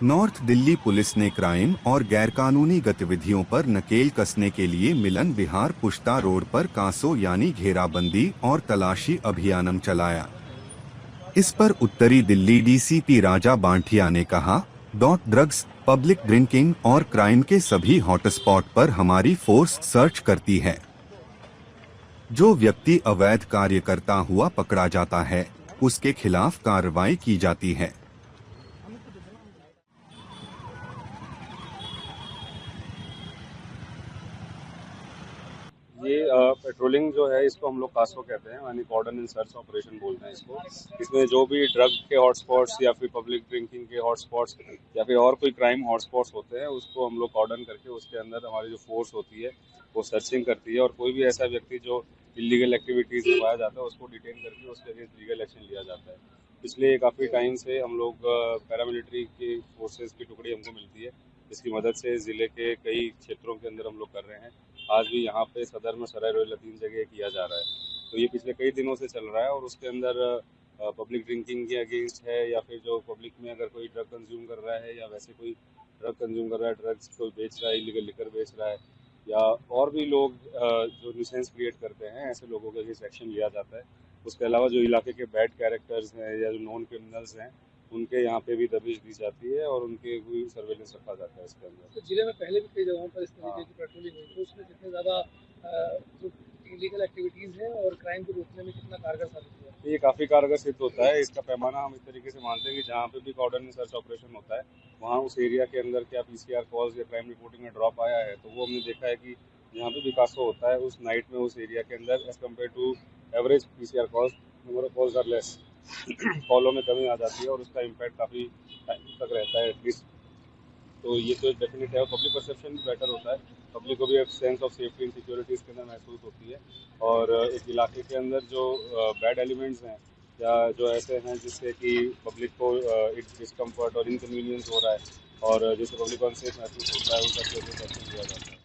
North Delhi police ने crime और गैरकानूनी गतिविधियों पर नकेल कसने के लिए मिलन विहार पुश्ता रोड पर कांसो यानी घेराबंदी और तलाशी अभियान चलाया। इस पर उत्तरी दिल्ली डीसीपी राजा बांठिया ने कहा, ड्रग्स, पब्लिक ड्रिंकिंग और क्राइम के सभी हॉटस्पॉट पर हमारी फोर्स सर्च करती है। जो व्यक्ति अवैध कार्य करता हुआ पकड़ा जाता है, उसके खिलाफ कार्रवाई की जाती है। ये पेट्रोलिंग जो है इसको हम लोग कास्को कहते हैं, यानी कॉर्डन एंड सर्च ऑपरेशन बोलते हैं इसको। इसमें जो भी ड्रग के हॉटस्पॉट्स या फिर पब्लिक ड्रिंकिंग के हॉटस्पॉट्स या फिर और कोई क्राइम हॉटस्पॉट्स होते हैं, उसको हम लोग कॉर्डन करके उसके अंदर हमारी जो फोर्स होती है वो सर्चिंग करती है, और कोई भी ऐसा व्यक्ति जो इलीगल एक्टिविटीज में पाया जाता है उसको डिटेन करके उसके अगेंस्ट लीगल एक्शन लिया जाता है। पिछले काफ़ी टाइम से हम लोग पैरामिलिट्री की फोर्सेज की टुकड़ी हमको मिलती है, जिसकी मदद से ज़िले के कई क्षेत्रों के अंदर हम लोग कर रहे हैं। आज भी यहाँ पे सदर में सराय रोयला 3 जगह किया जा रहा है। तो ये पिछले कई दिनों से चल रहा है, और उसके अंदर पब्लिक ड्रिंकिंग के अगेंस्ट है, या फिर जो पब्लिक में अगर कोई ड्रग कंज्यूम कर रहा है या वैसे कोई ड्रग कंज्यूम कर रहा है, ड्रग्स कोई बेच रहा है, इलीगल लिकर बेच रहा है, या और भी लोग जो न्यूसेंस क्रिएट करते हैं, ऐसे लोगों के अगेंस्ट एक्शन लिया जाता है। उसके अलावा जो इलाके के बैड कैरेक्टर्स हैं या जो नॉन क्रिमिनल्स हैं, उनके यहाँ पे भी दबिश दी जाती है और उनके भी सर्वेलेंस रखा जाता है इसके अंदर। तो जिले में पहले भी कई जगहों पर इस तरीके की पेट्रोलिंग हुई, तो उसमें कितने ज़्यादा जो इलीगल एक्टिविटीज़ हैं और क्राइम को रोकने में कितना कारगर साबित हुआ? ये काफ़ी कारगर सिद्ध होता है। इसका पैमाना हम इस तरीके से मानते हैं कि जहाँ पे भी कॉर्डन सर्च ऑपरेशन होता है, वहाँ उस एरिया के अंदर क्या पीसीआर कॉल्स या क्राइम रिपोर्टिंग में ड्रॉप आया है, तो वो हमने देखा है कि जहाँ पे भी कासो होता है उस नाइट में उस एरिया के अंदर as compare to average PCR calls, number of calls are less. कॉलों में कमी आ जाती है और उसका इम्पैक्ट काफ़ी टाइम तक रहता है एटलीस्ट। तो ये तो एक डेफिनेट है, और पब्लिक परसेप्शन भी बेटर होता है। पब्लिक को भी एक sense of safety and security इसके अंदर महसूस होती है, और एक इलाके के अंदर जो बैड एलिमेंट्स हैं या जो ऐसे हैं जिससे कि पब्लिक को एक डिस्कम्फर्ट और इनकन्वीनियंस हो रहा है और जिससे पब्लिक को अनसेफ महसूस होता है, उन सब चीज़ों को एक्शन लिया जाता है।